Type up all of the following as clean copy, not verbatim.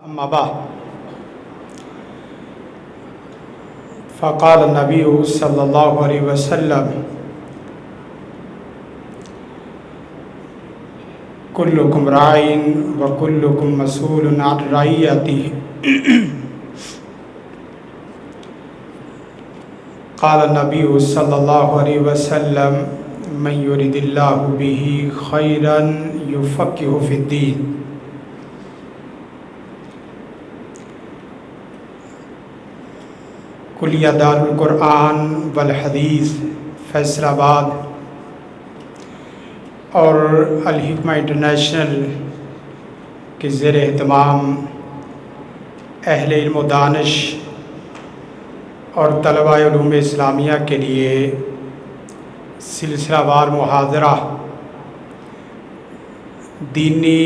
أما بعد فقال النبي صلى الله عليه وسلم كلكم راع وكلكم مسؤول عن رعيته قال النبي صلى الله عليه وسلم من يرد الله به خيرا يفقهه في الدين. کلیہ دار القرآن والحدیث فیصل آباد اور الحکمہ انٹرنیشنل کے زیر اہتمام اہل علم و دانش اور طلباء علوم اسلامیہ کے لیے سلسلہ وار محاضرہ دینی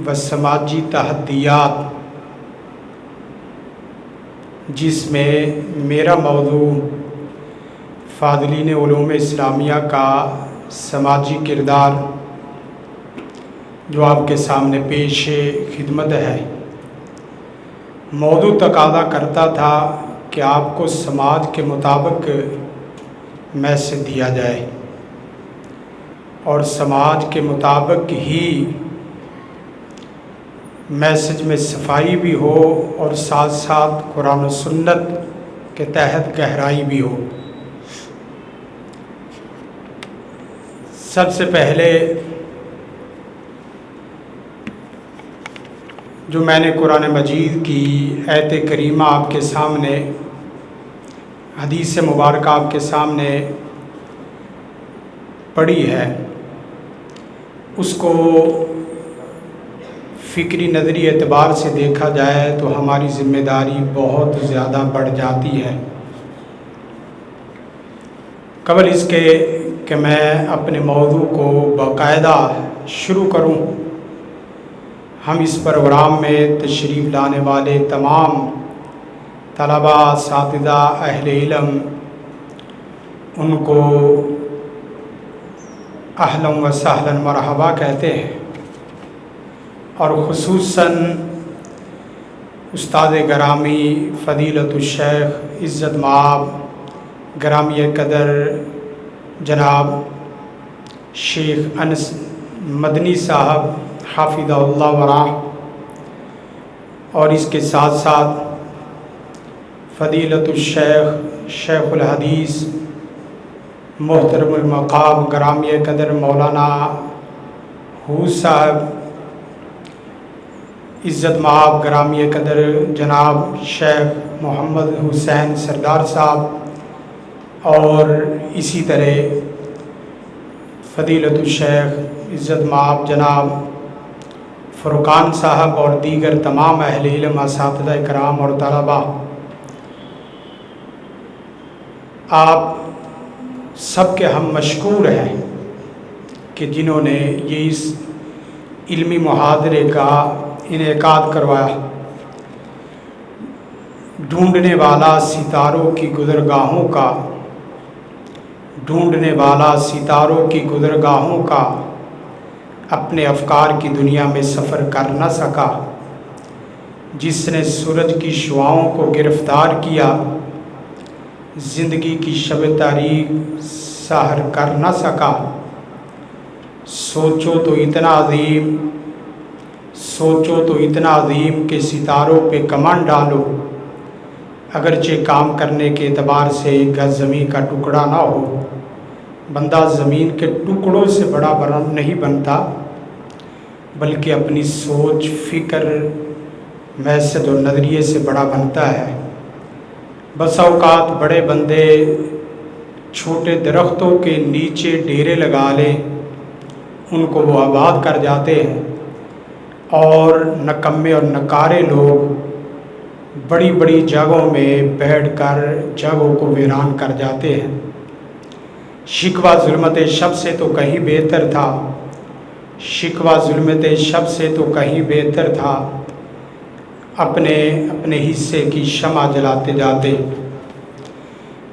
و سماجی تحدیات، جس میں میرا موضوع فاضلین علوم اسلامیہ کا سماجی کردار جو آپ کے سامنے پیش خدمت ہے، موضوع تقاضا کرتا تھا کہ آپ کو سماج کے مطابق میسج دیا جائے اور سماج کے مطابق ہی میسج میں صفائی بھی ہو اور ساتھ ساتھ قرآن و سنت کے تحت گہرائی بھی ہو۔ سب سے پہلے جو میں نے قرآن مجید کی آیت کریمہ آپ کے سامنے، حدیث مبارکہ آپ کے سامنے پڑھی ہے، اس کو فکری نظری اعتبار سے دیکھا جائے تو ہماری ذمہ داری بہت زیادہ بڑھ جاتی ہے۔ قبل اس کے کہ میں اپنے موضوع کو باقاعدہ شروع کروں، ہم اس پروگرام میں تشریف لانے والے تمام طلباء، اساتذہ، اہل علم، ان کو اہلا و سہلا مرحبا کہتے ہیں، اور خصوصاً استاد گرامی فضیلت الشیخ عزت مآب گرامی قدر جناب شیخ انس مدنی صاحب حافظہ اللہ ورعاہ، اور اس کے ساتھ ساتھ فضیلت الشیخ شیخ الحدیث محترم المقام گرامی قدر مولانا حوث صاحب، عزت مآب گرامی قدر جناب شیخ محمد حسین سردار صاحب، اور اسی طرح فضیلت الشیخ عزت مآب جناب فرقان صاحب اور دیگر تمام اہل علم، اساتذہ کرام اور طلباء، آپ سب کے ہم مشکور ہیں کہ جنہوں نے یہ اس علمی محاضرے کا انعقاد کروایا۔ ڈھونڈنے والا ستاروں کی گزرگاہوں کا، ڈھونڈنے والا ستاروں کی گزرگاہوں کا، اپنے افکار کی دنیا میں سفر کر نہ سکا، جس نے سورج کی شعاؤں کو گرفتار کیا، زندگی کی شب تاریک سحر کر نہ سکا۔ سوچو تو اتنا عظیم، سوچو تو اتنا عظیم کہ ستاروں پہ کمان ڈالو، اگرچہ کام کرنے کے اعتبار سے ایک گز زمین کا ٹکڑا نہ ہو۔ بندہ زمین کے ٹکڑوں سے بڑا نہیں بنتا، بلکہ اپنی سوچ، فکر، میسج اور نظریے سے بڑا بنتا ہے۔ بس اوقات بڑے بندے چھوٹے درختوں کے نیچے ڈیرے لگا لیں، ان کو وہ آباد کر جاتے ہیں، اور نکمے اور نکارے لوگ بڑی بڑی جگہوں میں بیٹھ کر جگہوں کو ویران کر جاتے ہیں۔ شکوہ ظلمت شب سے تو کہیں بہتر تھا، شکوہ ظلمت شب سے تو کہیں بہتر تھا، اپنے اپنے حصے کی شمع جلاتے جاتے۔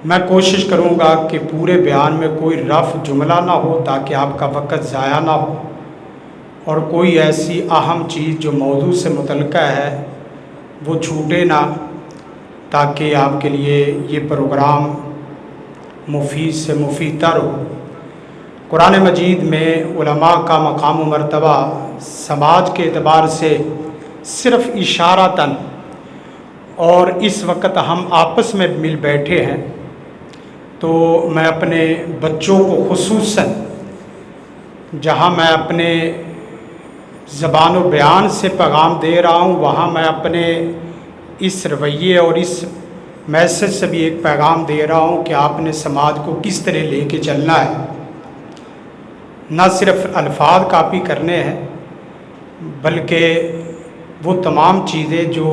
میں کوشش کروں گا کہ پورے بیان میں کوئی رف جملہ نہ ہو تاکہ آپ کا وقت ضائع نہ ہو، اور کوئی ایسی اہم چیز جو موضوع سے متعلقہ ہے وہ چھوٹے نہ، تاکہ آپ کے لیے یہ پروگرام مفید سے مفید تر ہو۔ قرآن مجید میں علماء کا مقام و مرتبہ سماج کے اعتبار سے صرف اشارتاً، اور اس وقت ہم آپس میں مل بیٹھے ہیں تو میں اپنے بچوں کو خصوصاً، جہاں میں اپنے زبان و بیان سے پیغام دے رہا ہوں، وہاں میں اپنے اس رویے اور اس میسج سے بھی ایک پیغام دے رہا ہوں کہ آپ نے سماج کو کس طرح لے کے چلنا ہے۔ نہ صرف الفاظ کاپی کرنے ہیں، بلکہ وہ تمام چیزیں جو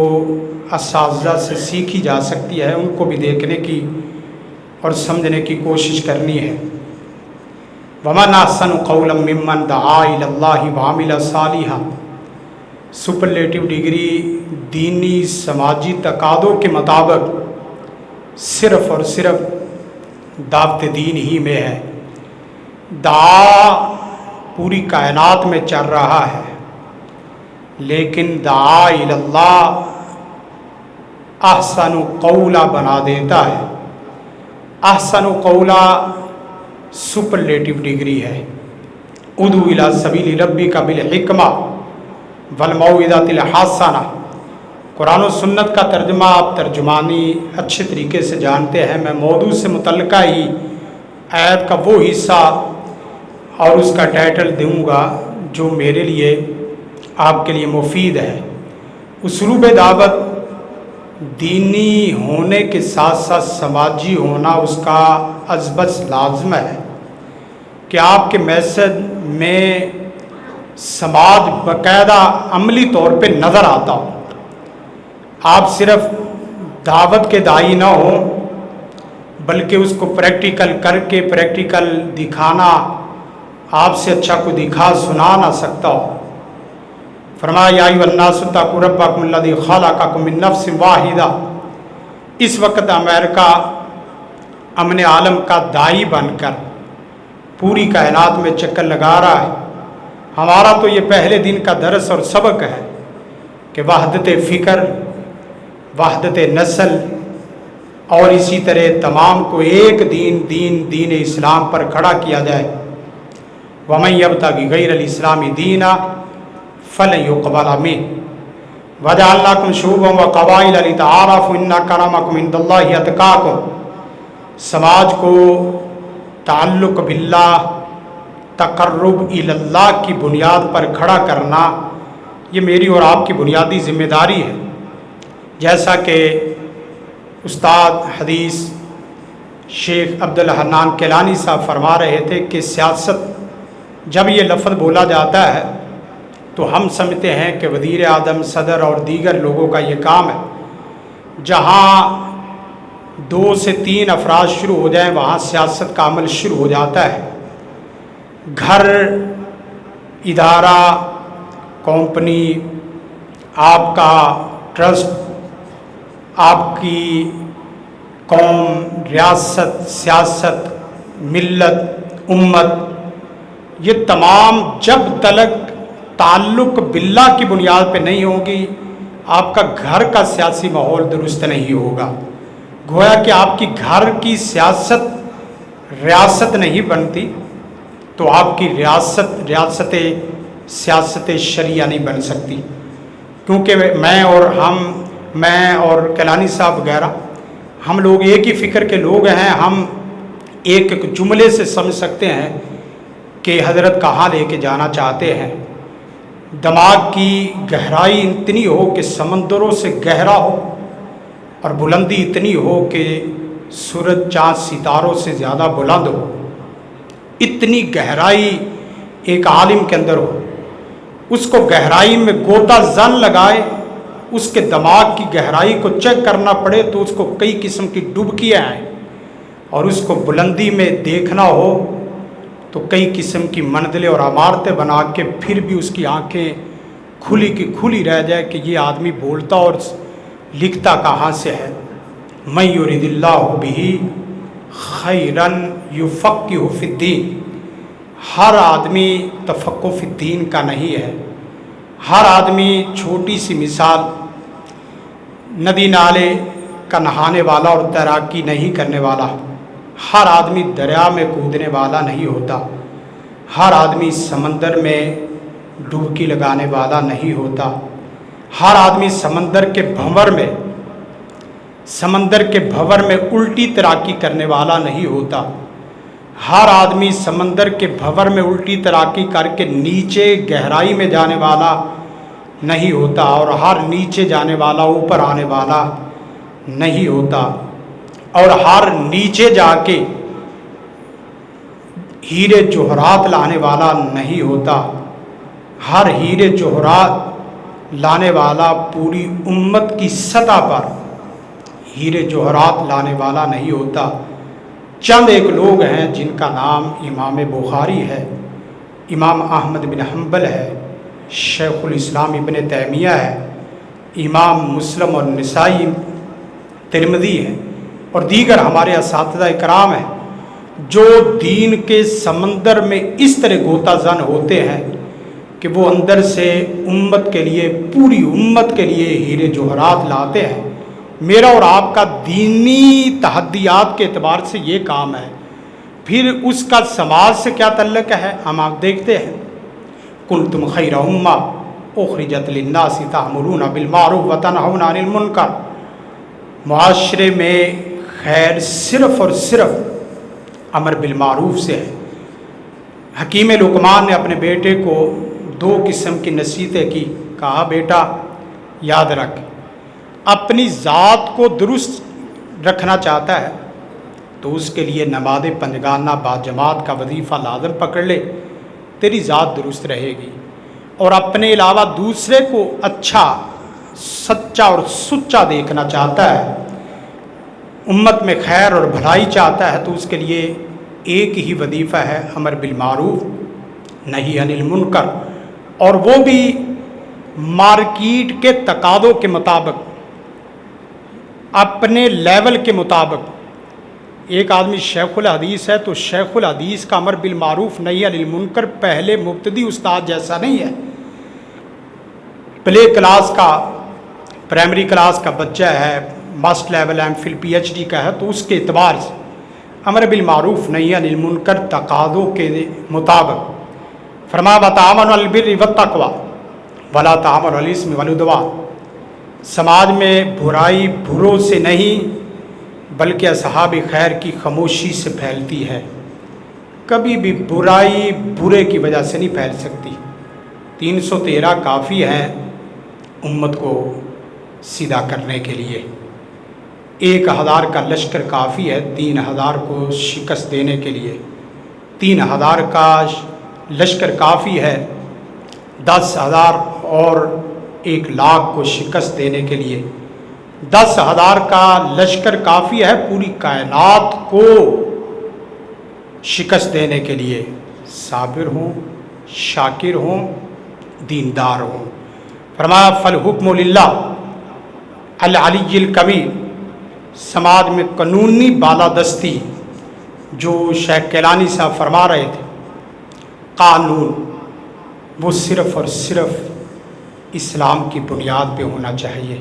اساتذہ سے سیکھی جا سکتی ہے ان کو بھی دیکھنے کی اور سمجھنے کی کوشش کرنی ہے۔ وَمَنْ أَحْسَنُ قَوْلًا مِّمَّنْ دَعَا إِلَى اللَّهِ وَعَمِلَ صَالِحًا، سپرلیٹو ڈگری دینی سماجی تقاضوں کے مطابق صرف اور صرف دعوت دین ہی میں ہے۔ دعا پوری کائنات میں چل رہا ہے، لیکن دعا الی اللہ احسن قولا بنا دیتا ہے۔ احسن قولا سپرلیٹو ڈگری ہے۔ ادعو الی سبیل ربک بالحکمہ والموعظۃ الحسنہ۔ قرآن و سنت کا ترجمہ آپ ترجمانی اچھے طریقے سے جانتے ہیں۔ میں موضوع سے متعلقہ ہی آیت کا وہ حصہ اور اس کا ٹائٹل دوں گا جو میرے لیے آپ کے لیے مفید ہے۔ اسلوب دعوت دینی ہونے کے ساتھ ساتھ سماجی ہونا اس کا ازبز لازم ہے کہ آپ کے میسج میں سماج باقاعدہ عملی طور پہ نظر آتا ہو۔ آپ صرف دعوت کے داعی نہ ہوں، بلکہ اس کو پریکٹیکل کر کے پریکٹیکل دکھانا، آپ سے اچھا کوئی دکھا سنا نہ سکتا ہو۔ فرمایا یا ایھا الناس اتقوا ربکم الذی خلقکم من نفس واحدہ۔ اس وقت امریکہ امن عالم کا داعی بن کر پوری کائنات میں چکر لگا رہا ہے۔ ہمارا تو یہ پہلے دن کا درس اور سبق ہے کہ وحدت فکر، وحدت نسل اور اسی طرح تمام کو ایک دین اسلام پر کھڑا کیا جائے۔ وَمَن يَبْتَغِ غَيْرَ الْإِسْلَامِ دِينًا فَلَن يُقْبَلَ مِنْهُ وَجَعَلْنَاكُمْ شُعُوبًا وَقَبَائِلَ لِتَعَارَفُوا إِنَّ أَكْرَمَكُمْ عِندَ اللَّهِ أَتْقَاكُمْ۔ سماج کو تعلق باللہ، تقرب الی اللہ کی بنیاد پر کھڑا کرنا، یہ میری اور آپ کی بنیادی ذمہ داری ہے۔ جیسا کہ استاد حدیث شیخ عبدالحنان کیلانی صاحب فرما رہے تھے کہ سیاست، جب یہ لفظ بولا جاتا ہے تو ہم سمجھتے ہیں کہ وزیر اعظم، صدر اور دیگر لوگوں کا یہ کام ہے۔ جہاں 2 سے 3 افراد شروع ہو جائیں وہاں سیاست کا عمل شروع ہو جاتا ہے۔ گھر، ادارہ، کمپنی، آپ کا ٹرسٹ، آپ کی قوم، ریاست، سیاست، ملت، امت، یہ تمام جب تلک تعلق باللہ کی بنیاد پہ نہیں ہوگی، آپ کا گھر کا سیاسی ماحول درست نہیں ہوگا۔ گویا کہ آپ کی گھر کی سیاست ریاست نہیں بنتی تو آپ کی ریاست سیاست شرعیہ نہیں بن سکتی، کیونکہ میں اور کیلانی صاحب وغیرہ ہم لوگ ایک ہی فکر کے لوگ ہیں۔ ہم ایک جملے سے سمجھ سکتے ہیں کہ حضرت کہاں لے کے جانا چاہتے ہیں۔ دماغ کی گہرائی اتنی ہو کہ سمندروں سے گہرا ہو، اور بلندی اتنی ہو کہ سورج چاند ستاروں سے زیادہ بلند ہو۔ اتنی گہرائی ایک عالم کے اندر ہو، اس کو گہرائی میں غوطہ زن لگائے، اس کے دماغ کی گہرائی کو چیک کرنا پڑے تو اس کو کئی قسم کی ڈبکیاں آئیں، اور اس کو بلندی میں دیکھنا ہو تو کئی قسم کی منزلیں اور عمارتیں بنا کے پھر بھی اس کی آنکھیں کھلی کی کھلی رہ جائے کہ یہ آدمی بولتا اور لکھتا کہاں سے ہے۔ من یرید اللہ بہ خیرا یفقہہ فی الدین۔ ہر آدمی تفقہ فی الدین کا نہیں ہے۔ ہر آدمی، چھوٹی سی مثال، ندی نالے کا نہانے والا اور تیراکی نہیں کرنے والا، ہر آدمی دریا میں کودنے والا نہیں ہوتا، ہر آدمی سمندر میں ڈبکی لگانے والا نہیں ہوتا، ہر آدمی سمندر کے بھنور میں الٹی تیراکی کرنے والا نہیں ہوتا، ہر آدمی سمندر کے بھنور میں الٹی تیراکی کر کے نیچے گہرائی میں جانے والا نہیں ہوتا، اور ہر نیچے جانے والا اوپر آنے والا نہیں ہوتا، اور ہر نیچے جا کے ہیرے جوہرات لانے والا نہیں ہوتا، ہر ہیرے جوہرات لانے والا پوری امت کی سطح پر ہیرے جوہرات لانے والا نہیں ہوتا۔ چند ایک لوگ ہیں جن کا نام امام بخاری ہے، امام احمد بن حنبل ہے، شیخ الاسلام ابن تیمیہ ہے، امام مسلم اور نسائی ترمذی ہے، اور دیگر ہمارے اساتذہ کرام ہیں جو دین کے سمندر میں اس طرح غوطہ زن ہوتے ہیں کہ وہ اندر سے امت کے لیے، پوری امت کے لیے ہیرے جوہرات لاتے ہیں۔ میرا اور آپ کا دینی تحدیات کے اعتبار سے یہ کام ہے، پھر اس کا سماج سے کیا تعلق ہے ہم آپ دیکھتے ہیں۔ کنتم خیر امہ اخرجت للناس تأمرون بالمعروف وتنہون عن المنکر، معاشرے میں خیر صرف اور صرف امر بالمعروف سے ہے۔ حکیم لقمان نے اپنے بیٹے کو 2 قسم کی نصیحتیں کی، کہا بیٹا یاد رکھ، اپنی ذات کو درست رکھنا چاہتا ہے تو اس کے لیے نماز پنجگانہ باجماعت کا وظیفہ لازم پکڑ لے، تیری ذات درست رہے گی، اور اپنے علاوہ دوسرے کو اچھا، سچا اور سچا دیکھنا چاہتا ہے، امت میں خیر اور بھلائی چاہتا ہے تو اس کے لیے ایک ہی وظیفہ ہے، امر بالمعروف نہی عن المنکر، اور وہ بھی مارکیٹ کے تقاضوں کے مطابق، اپنے لیول کے مطابق۔ ایک آدمی شیخ الحدیث ہے تو شیخ الحدیث کا امر بالمعروف نہی عن المنکر پہلے مبتدی استاد جیسا نہیں ہے، پلے کلاس کا، پرائمری کلاس کا بچہ ہے، master level M Phil P H D کا ہے، تو اس کے اعتبار سے امر بالمعروف نہی عن المنکر تقاضوں کے مطابق۔ فرمایا وتعاونوا علی البر والتقوی ولا تعاونوا علی الاثم والعدوان، سماج میں برائی بروں سے نہیں بلکہ اصحاب خیر کی خاموشی سے پھیلتی ہے، کبھی بھی برائی برے کی وجہ سے نہیں پھیل سکتی۔ 313 کافی ہیں امت کو سیدھا کرنے کے لیے، 1000 کا لشکر کافی ہے 3000 کو شکست دینے کے لیے، 3000 کا لشکر کافی ہے 10,000 اور 1,00,000 کو شکست دینے کے لیے، 10,000 کا لشکر کافی ہے پوری کائنات کو شکست دینے کے لیے۔ صابر ہوں، شاکر ہوں، دیندار ہوں۔ فرمایا فالحکم للہ العلی الکبیر، سماج میں قانونی بالادستی، جو شیخ کیلانی صاحب فرما رہے تھے، قانون وہ صرف اور صرف اسلام کی بنیاد پہ ہونا چاہیے۔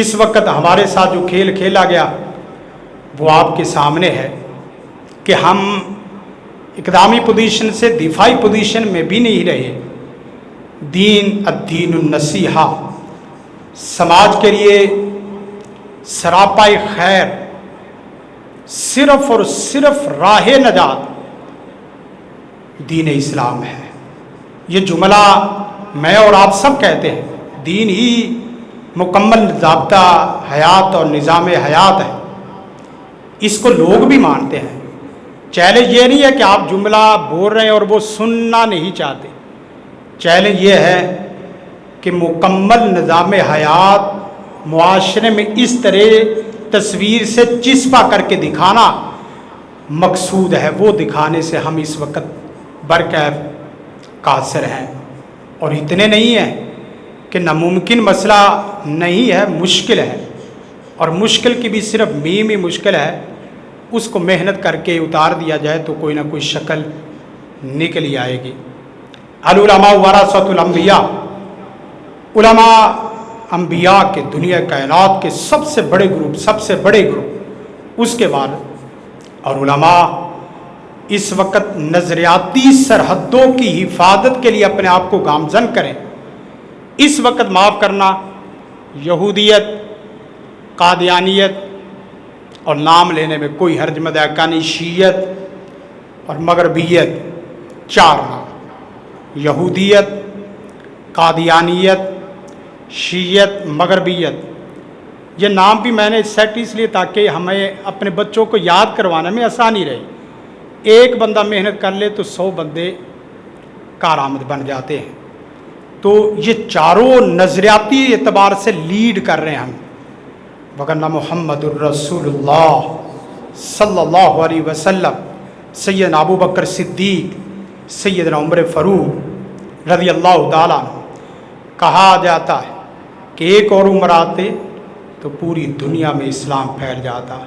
اس وقت ہمارے ساتھ جو کھیل کھیلا گیا وہ آپ کے سامنے ہے کہ ہم اقدامی پوزیشن سے دفاعی پوزیشن میں بھی نہیں رہے۔ دین الدین النصیحہ، سماج کے لیے سراپائے خیر، صرف اور صرف راہ نجات دین اسلام ہے۔ یہ جملہ میں اور آپ سب کہتے ہیں، دین ہی مکمل ضابطہ حیات اور نظام حیات ہے، اس کو لوگ بھی مانتے ہیں۔ چیلنج یہ نہیں ہے کہ آپ جملہ بول رہے ہیں اور وہ سننا نہیں چاہتے، چیلنج یہ ہے کہ مکمل نظام حیات معاشرے میں اس طرح تصویر سے چسپا کر کے دکھانا مقصود ہے، وہ دکھانے سے ہم اس وقت برکیف قاصر ہیں۔ اور اتنے نہیں ہیں کہ ناممکن مسئلہ نہیں ہے، مشکل ہے، اور مشکل کی بھی صرف میم ہی مشکل ہے، اس کو محنت کر کے اتار دیا جائے تو کوئی نہ کوئی شکل نکل ہی آئے گی۔ العلماء ورثۃ الانبیاء، علماء انبیاء کے دنیا کائنات کے سب سے بڑے گروپ اس کے بعد اور علماء اس وقت نظریاتی سرحدوں کی حفاظت کے لیے اپنے آپ کو گامزن کریں۔ اس وقت معاف کرنا یہودیت، قادیانیت اور نام لینے میں کوئی حرج مدعا نہیں، شیعت اور مغربیت، 4 نام، یہودیت، قادیانیت، شیعت، مغربیت۔ یہ نام بھی میں نے سیٹ اس لیے تاکہ ہمیں اپنے بچوں کو یاد کروانے میں آسانی رہے۔ ایک بندہ محنت کر لے تو 100 بندے کارآمد بن جاتے ہیں۔ تو یہ چاروں نظریاتی اعتبار سے لیڈ کر رہے ہیں ہم، وگرنہ محمد الرسول اللہ صلی اللہ علیہ وسلم، سیدنا ابو بکر صدیق، سیدنا عمر فاروق رضی اللہ تعالیٰ عنہ، کہا جاتا ہے کہ ایک اور عمر آتے تو پوری دنیا میں اسلام پھیل جاتا۔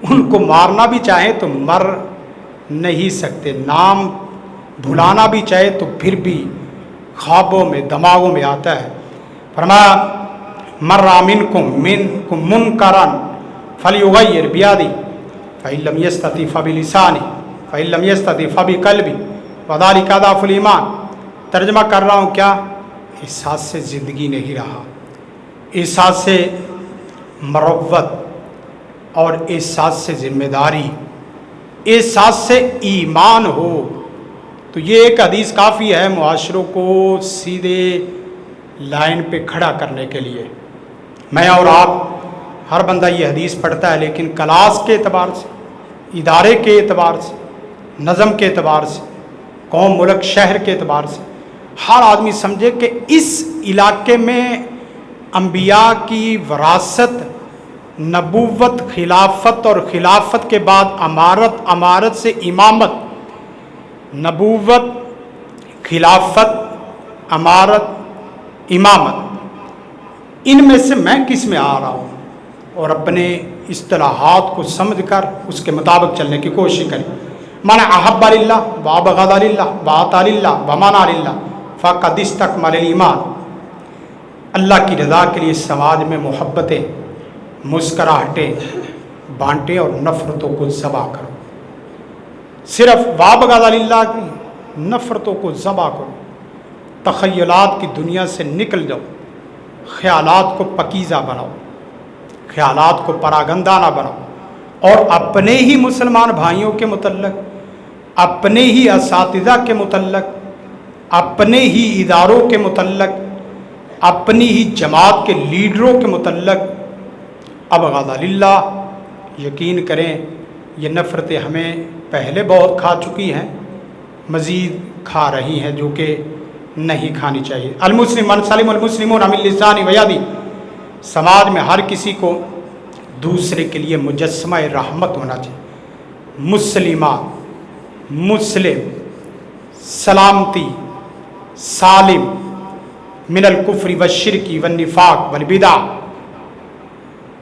ان کو مارنا بھی چاہیں تو مر نہیں سکتے، نام بھلانا بھی چاہے تو پھر بھی خوابوں میں دماغوں میں آتا ہے۔ فرمایا مر منکم منکرا فلیغیر بیدی فإن لم یستطع فبلسانہ فإن لم یستطع فبقلبہ وذلک اضعف الایمان۔ ترجمہ کر رہا ہوں، کیا احساس سے زندگی نہیں رہا، احساس سے مروت اور احساس سے ذمہ داری، احساس سے ایمان ہو تو یہ ایک حدیث کافی ہے معاشروں کو سیدھے لائن پہ کھڑا کرنے کے لیے۔ میں اور آپ ہر بندہ یہ حدیث پڑھتا ہے، لیکن کلاس کے اعتبار سے، ادارے کے اعتبار سے، نظم کے اعتبار سے، قوم ملک شہر کے اعتبار سے ہر آدمی سمجھے کہ اس علاقے میں انبیاء کی وراثت، نبوت، خلافت اور خلافت کے بعد امارت، امارت سے امامت، نبوت، خلافت، امارت، امامت، ان میں سے میں کس میں آ رہا ہوں، اور اپنے اصطلاحات کو سمجھ کر اس کے مطابق چلنے کی کوشش کریں۔ من احب للہ وابغض للہ واطاع للہ ومنع للہ فقد استکمل الایمان۔ اللہ کی رضا کے لیے سماج میں محبتیں، مسکراہٹیں بانٹیں اور نفرتوں کو ذبح کرو۔ صرف وابغض للہ کی نفرتوں کو ذبح کرو، تخیلات کی دنیا سے نکل جاؤ، خیالات کو پکیزہ بناؤ، خیالات کو پراگندہ نہ بناؤ، اور اپنے ہی مسلمان بھائیوں کے متعلق، اپنے ہی اساتذہ کے متعلق، اپنے ہی اداروں کے متعلق، اپنی ہی جماعت کے لیڈروں کے متعلق ابغض للہ یقین کریں یہ نفرتیں ہمیں پہلے بہت کھا چکی ہیں، مزید کھا رہی ہیں، جو کہ نہیں کھانی چاہیے۔ المسلم من سلم المسلمون من لسانہ ویدہ، سماج میں ہر کسی کو دوسرے کے لیے مجسمہ رحمت ہونا چاہیے۔ مسلمہ، مسلم، سلامتی، سالم من الکفر والشرک والنفاق والبدع،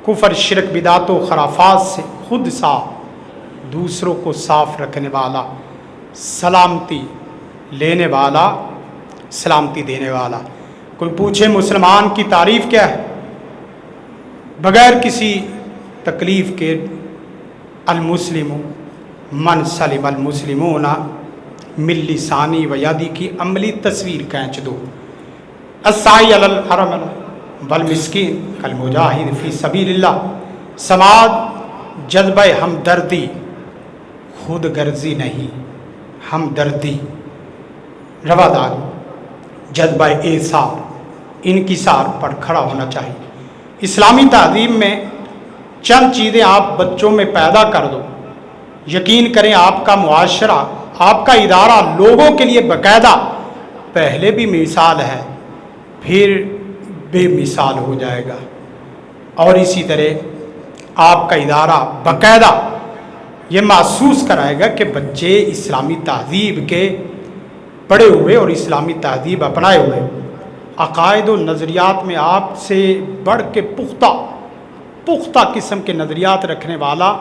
کفر، شرک، بدعت و خرافات سے خود صاف، دوسروں کو صاف رکھنے والا، سلامتی لینے والا، سلامتی دینے والا۔ کوئی پوچھے مسلمان کی تعریف کیا ہے، بغیر کسی تکلیف کے المسلم من سلم المسلمون من لسانہ ویدہ کی عملی تصویر کھینچ دو۔ السعی علی الحرم والمسکین کالمجاہد فی سبیل اللہ۔ سماج جذبہ ہمدردی، خود غرضی نہیں، ہمدردی، رواداری، جذبہ ایثار، انکسار پر کھڑا ہونا چاہیے۔ اسلامی تہذیب میں چند چیزیں آپ بچوں میں پیدا کر دو، یقین کریں آپ کا معاشرہ، آپ کا ادارہ لوگوں کے لیے باقاعدہ پہلے بھی مثال ہے، پھر بے مثال ہو جائے گا، اور اسی طرح آپ کا ادارہ باقاعدہ یہ محسوس کرائے گا کہ بچے اسلامی تہذیب کے پڑھے ہوئے اور اسلامی تہذیب اپنائے ہوئے، عقائد و نظریات میں آپ سے بڑھ کے پختہ قسم کے نظریات رکھنے والا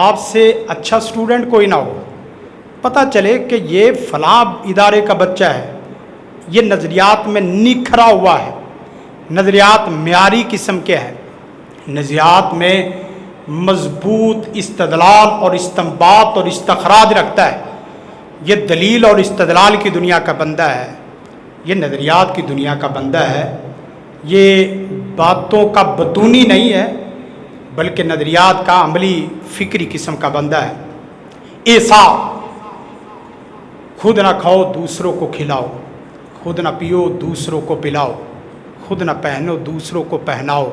آپ سے اچھا سٹوڈنٹ کوئی نہ ہو۔ پتہ چلے کہ یہ فلاں ادارے کا بچہ ہے، یہ نظریات میں نکھرا ہوا ہے، نظریات معیاری قسم کے ہیں، نظریات میں مضبوط استدلال اور استنباط اور استخراج رکھتا ہے، یہ دلیل اور استدلال کی دنیا کا بندہ ہے، یہ نظریات کی دنیا کا بندہ ہے، یہ باتوں کا بتونی نہیں ہے بلکہ نظریات کا عملی فکری قسم کا بندہ ہے۔ ایثار، خود نہ کھاؤ دوسروں کو کھلاؤ، خود نہ پیو دوسروں کو پلاؤ، خود نہ پہنو دوسروں کو پہناؤ،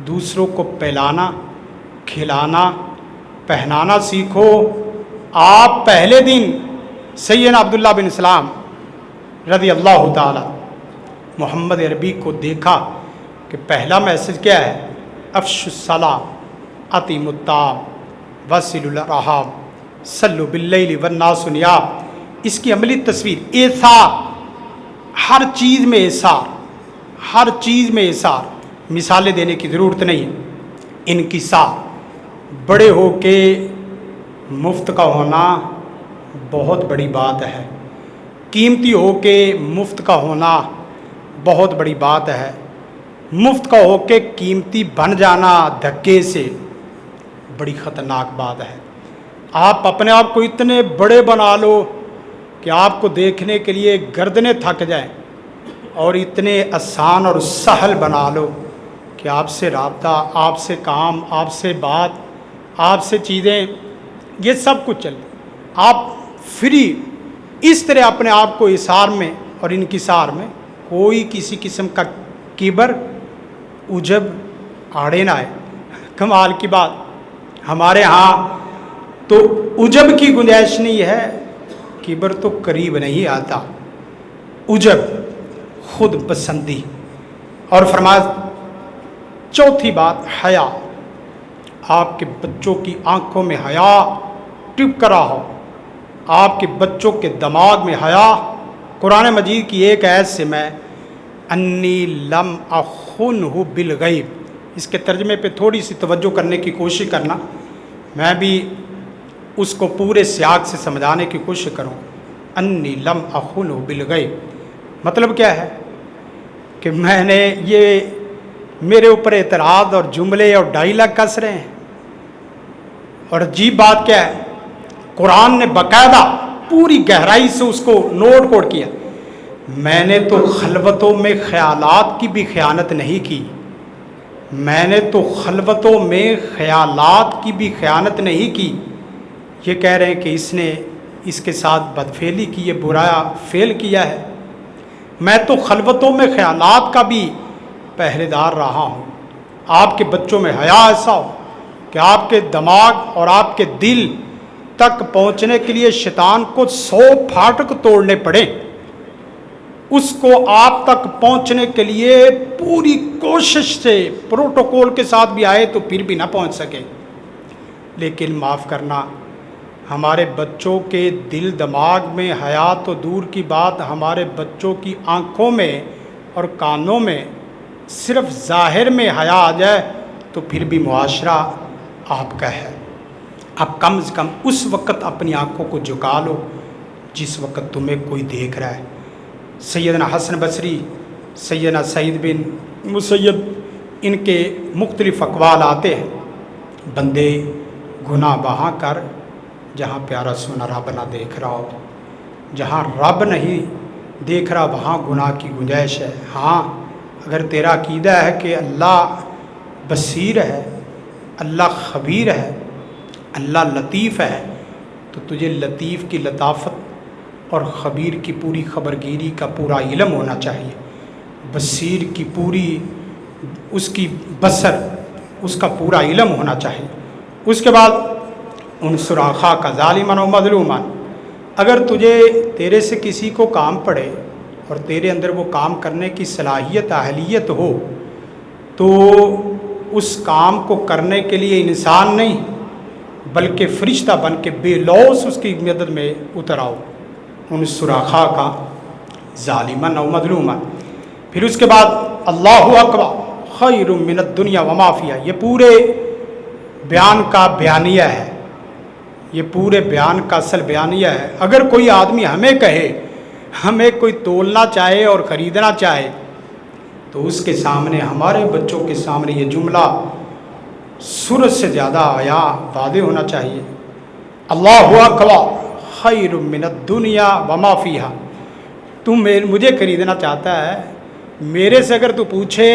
دوسروں کو پلانا کھلانا پہنانا سیکھو۔ آپ پہلے دن سیدنا عبداللہ بن سلام رضی اللہ تعالی محمد عربی کو دیکھا کہ پہلا میسج کیا ہے؟ افشوا السلام، اطعموا الطعام، وصلوا الارحام، صلوا باللیل والناس نیام۔ اس کی عملی تصویر ایثار، ہر چیز میں ایثار، ہر چیز میں ایثار، مثالیں دینے کی ضرورت نہیں۔ انکسار، بڑے ہو کے مفت کا ہونا بہت بڑی بات ہے، قیمتی ہو کے مفت کا ہونا بہت بڑی بات ہے، مفت کا ہو کے قیمتی بن جانا دھکے سے بڑی خطرناک بات ہے۔ آپ اپنے آپ کو اتنے بڑے بنا لو کہ آپ کو دیکھنے کے لیے گردنیں تھک جائیں، اور اتنے آسان اور سہل بنا لو کہ آپ سے رابطہ، آپ سے کام، آپ سے بات، آپ سے چیزیں، یہ سب کچھ چل، آپ فری اس طرح اپنے آپ کو اثار میں اور انکسار میں کوئی کسی قسم کا کبر عجب آڑے نہ آئے۔ کمال کی بات، ہمارے ہاں تو عجب کی گنجائش نہیں ہے، کبر تو قریب نہیں آتا۔ عجب، خود پسندی، اور فرمایا چوتھی بات حیا، آپ کے بچوں کی آنکھوں میں حیا ٹپ کرا ہو، آپ کے بچوں کے دماغ میں حیا۔ قرآن مجید کی ایک آیت سے میں انی لم اخنہ بالغیب، اس کے ترجمے پہ تھوڑی سی توجہ کرنے کی کوشش کرنا، میں بھی اس کو پورے سیاق سے سمجھانے کی کوشش کروں۔ انی لم اخنہ بالغیب مطلب کیا ہے؟ کہ میں نے یہ میرے اوپر اعتراض اور جملے اور ڈائلاگ کس رہے ہیں، اور عجیب بات کیا ہے، قرآن نے باقاعدہ پوری گہرائی سے اس کو نوٹ کوڈ کیا۔ میں نے تو خلوتوں میں خیالات کی بھی خیانت نہیں کی، میں نے تو خلوتوں میں خیالات کی بھی خیانت نہیں کی۔ یہ کہہ رہے ہیں کہ اس نے اس کے ساتھ بدفعلی کی، یہ برا فعل کیا ہے۔ میں تو خلوتوں میں خیالات کا بھی پہرے دار رہا ہوں۔ آپ کے بچوں میں حیا ایسا ہو کہ آپ کے دماغ اور آپ کے دل تک پہنچنے کے لیے شیطان کو 100 پھاٹک توڑنے پڑیں، اس کو آپ تک پہنچنے کے لیے پوری کوشش سے پروٹوکول کے ساتھ بھی آئے تو پھر بھی نہ پہنچ سکے۔ لیکن معاف کرنا، ہمارے بچوں کے دل دماغ میں حیا تو دور کی بات، ہمارے بچوں کی آنکھوں میں اور کانوں میں صرف ظاہر میں حیا آ جائے تو پھر بھی معاشرہ آپ کا ہے۔ اب کم از کم اس وقت اپنی آنکھوں کو جھکا لو جس وقت تمہیں کوئی دیکھ رہا ہے۔ سیدنا حسن بصری، سیدنا سعید بن مسیب، ان کے مختلف اقوال آتے ہیں، بندے گناہ وہاں کر جہاں پیارا سونا رب نہ دیکھ رہا ہو، جہاں رب نہیں دیکھ رہا وہاں گناہ کی گنجائش ہے۔ ہاں، اگر تیرا عقیدہ ہے کہ اللہ بصیر ہے، اللہ خبیر ہے، اللہ لطیف ہے، تو تجھے لطیف کی لطافت اور خبیر کی پوری خبرگیری کا پورا علم ہونا چاہیے، بصیر کی پوری اس کی بصر، اس کا پورا علم ہونا چاہیے۔ اس کے بعد انصر اخاک ظالما و مظلوما، اگر تجھے تیرے سے کسی کو کام پڑے اور تیرے اندر وہ کام کرنے کی صلاحیت اہلیت ہو تو اس کام کو کرنے کے لیے انسان نہیں بلکہ فرشتہ بن کے بے لوث اس کی مدد میں اتر آؤ، انصر اخاک ظالما و مظلوما۔ پھر اس کے بعد اللہ اکبر خیر من الدنیا وما فیہا، یہ پورے بیان کا بیانیہ ہے، یہ پورے بیان کا اصل بیانیہ ہے۔ اگر کوئی آدمی ہمیں کہے، ہمیں کوئی تولنا چاہے اور خریدنا چاہے تو اس کے سامنے، ہمارے بچوں کے سامنے یہ جملہ سورج سے زیادہ آیا واضح ہونا چاہیے. اللہ اکبر خیر من الدنیا وما فیہا. تم مجھے خریدنا چاہتا ہے، میرے سے اگر تو پوچھے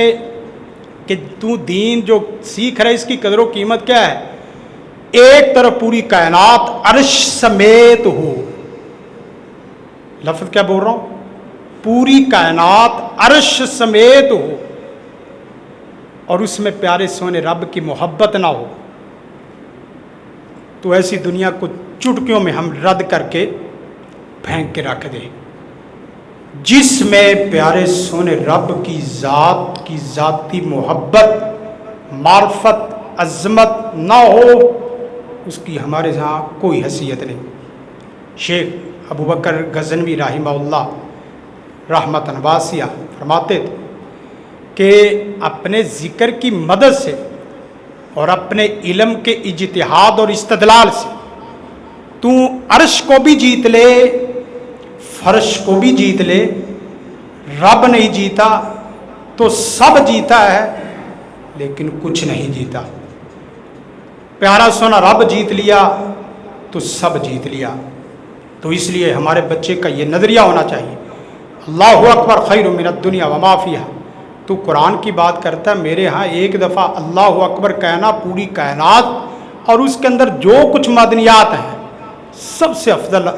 کہ تو دین جو سیکھ رہا ہے اس کی قدر و قیمت کیا ہے، ایک طرف پوری کائنات عرش سمیت ہو. لفظ کیا بول رہا ہوں؟ پوری کائنات عرش سمیت ہو اور اس میں پیارے سونے رب کی محبت نہ ہو، تو ایسی دنیا کو چٹکیوں میں ہم رد کر کے پھینک کے رکھ دیں. جس میں پیارے سونے رب کی ذات کی ذاتی محبت، معرفت، عظمت نہ ہو، اس کی ہمارے یہاں کوئی حیثیت نہیں. شیخ ابو بکر غزنوی رحمہ اللہ رحمتاً واسعہ فرماتے تھے کہ اپنے ذکر کی مدد سے اور اپنے علم کے اجتہاد اور استدلال سے تو عرش کو بھی جیت لے، فرش کو بھی جیت لے، رب نہیں جیتا تو سب جیتا ہے لیکن کچھ نہیں جیتا. پیارا سونا رب جیت لیا تو سب جیت لیا. تو اس لیے ہمارے بچے کا یہ نظریہ ہونا چاہیے، اللہ اکبر خیر من الدنیا وما فیہا. تو قرآن کی بات کرتا ہے، میرے ہاں ایک دفعہ اللہ اکبر کہنا پوری کائنات اور اس کے اندر جو کچھ معدنیات ہیں سب سے افضل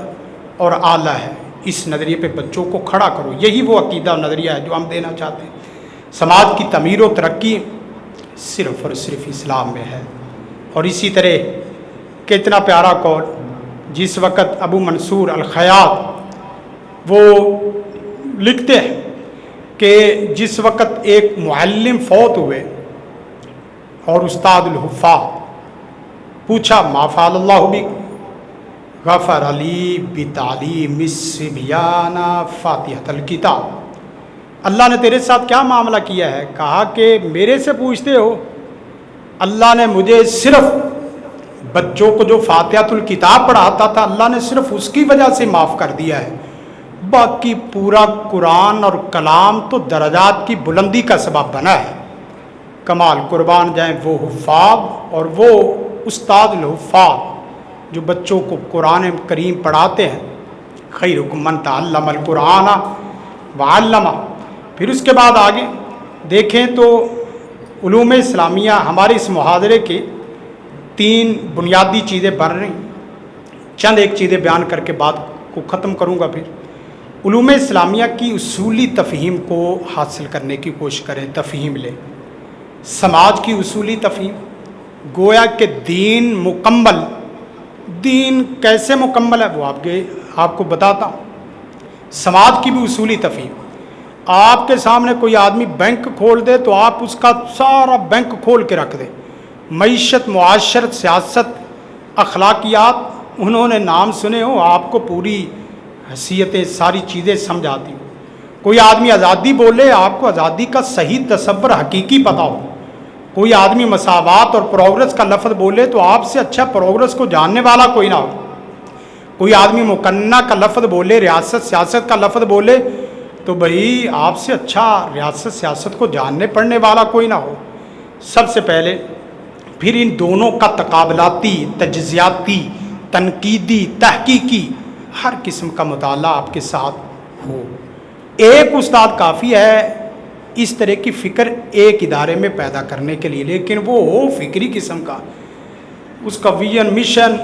اور اعلیٰ ہے. اس نظریے پہ بچوں کو کھڑا کرو. یہی وہ عقیدہ نظریہ ہے جو ہم دینا چاہتے ہیں. سماج کی تعمیر و ترقی صرف اور صرف اسلام میں ہے. اور اسی طرح کتنا پیارا قول، جس وقت ابو منصور الخیاط وہ لکھتے ہیں کہ جس وقت ایک معلم فوت ہوئے اور استاد الحفاظ پوچھا ما فعل اللہ بک، غفر علی بتعلیم الصبیان فاتحۃ الکتاب. اللہ نے تیرے ساتھ کیا معاملہ کیا ہے؟ کہا کہ میرے سے پوچھتے ہو، اللہ نے مجھے صرف بچوں کو جو فاتحۃ الکتاب پڑھاتا تھا اللہ نے صرف اس کی وجہ سے معاف کر دیا ہے، باقی پورا قرآن اور کلام تو درجات کی بلندی کا سبب بنا ہے. کمال قربان جائیں وہ حفاظ اور وہ استاد الحفاظ جو بچوں کو قرآن کریم پڑھاتے ہیں. خیرکم من تعلم القرآن وعلمہ. پھر اس کے بعد آگے دیکھیں تو علوم اسلامیہ ہمارے اس محاضرے کے 3 بنیادی چیزیں بن رہی. چند ایک چیزیں بیان کر کے بات کو ختم کروں گا. پھر علوم اسلامیہ کی اصولی تفہیم کو حاصل کرنے کی کوشش کریں. تفہیم لیں، سماج کی اصولی تفہیم، گویا کہ دین مکمل. دین کیسے مکمل ہے وہ آپ کو بتاتا ہوں. سماج کی بھی اصولی تفہیم. آپ کے سامنے کوئی آدمی بینک کھول دے تو آپ اس کا سارا بینک کھول کے رکھ دیں. معیشت، معاشرت، سیاست، اخلاقیات، انہوں نے نام سنے ہو، آپ کو پوری حیثیتیں ساری چیزیں سمجھاتی ہوں. کوئی آدمی آزادی بولے، آپ کو آزادی کا صحیح تصور حقیقی پتہ ہو. کوئی آدمی مساوات اور پروگرس کا لفظ بولے تو آپ سے اچھا پروگرس کو جاننے والا کوئی نہ ہو. کوئی آدمی مکنہ کا لفظ بولے، ریاست سیاست کا لفظ بولے تو بھئی آپ سے اچھا ریاست سیاست کو جاننے پڑھنے والا کوئی نہ ہو. سب سے پہلے پھر ان دونوں کا تقابلاتی، تجزیاتی، تنقیدی، تحقیقی ہر قسم کا مطالعہ آپ کے ساتھ ہو. ایک استاد کافی ہے اس طرح کی فکر ایک ادارے میں پیدا کرنے کے لیے، لیکن وہ ہو فکری قسم کا، اس کا ویژن، مشن،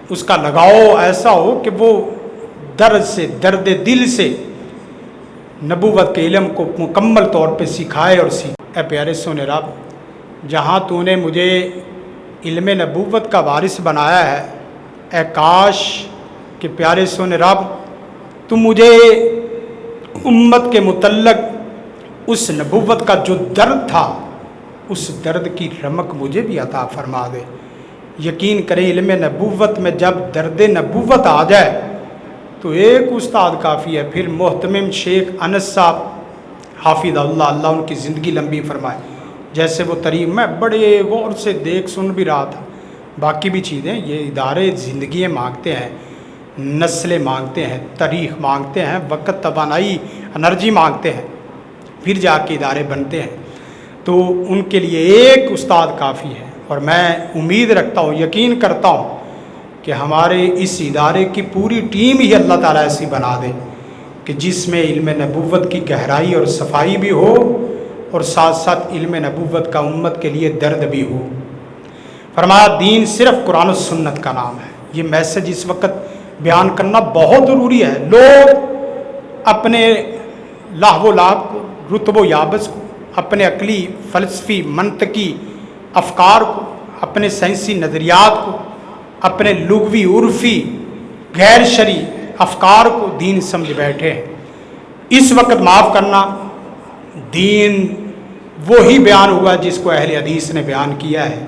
اس کا لگاؤ ایسا ہو کہ وہ درد سے، درد دل سے نبوت کے علم کو مکمل طور پہ سکھائے اور اے پیارے سونے رب، جہاں تو نے مجھے علم نبوت کا وارث بنایا ہے، اے کاش کہ پیارے سونے رب تو مجھے امت کے متعلق اس نبوت کا جو درد تھا اس درد کی رمق مجھے بھی عطا فرما دے. یقین کریں علم نبوت میں جب درد نبوت آ جائے تو ایک استاد کافی ہے. پھر محتمم شیخ انس صاحب حافظ اللہ ان کی زندگی لمبی فرمائے، جیسے وہ تریم میں بڑے غور سے دیکھ سن بھی رہا تھا. باقی بھی چیزیں یہ ادارے زندگیاں مانگتے ہیں، نسلیں مانگتے ہیں، تاریخ مانگتے ہیں، وقت، توانائی، انرجی مانگتے ہیں. پھر جا کے ادارے بنتے ہیں، تو ان کے لیے ایک استاد کافی ہے۔ اور میں امید رکھتا ہوں، یقین کرتا ہوں کہ ہمارے اس ادارے کی پوری ٹیم ہی اللہ تعالیٰ ایسی بنا دے کہ جس میں علم نبوت کی گہرائی اور صفائی بھی ہو، اور ساتھ ساتھ علم نبوت کا امت کے لیے درد بھی ہو۔ فرمایا دین صرف قرآن و سنت کا نام ہے۔ یہ میسج اس وقت بیان کرنا بہت ضروری ہے۔ لوگ اپنے لاہو و لعب کو، رتب و یابس کو، اپنے عقلی فلسفی منطقی افکار کو، اپنے سائنسی نظریات کو، اپنے لغوی عرفی غیر شرعی افکار کو دین سمجھ بیٹھے ہیں۔ اس وقت معاف کرنا، دین وہی بیان ہوا جس کو اہل حدیث نے بیان کیا ہے۔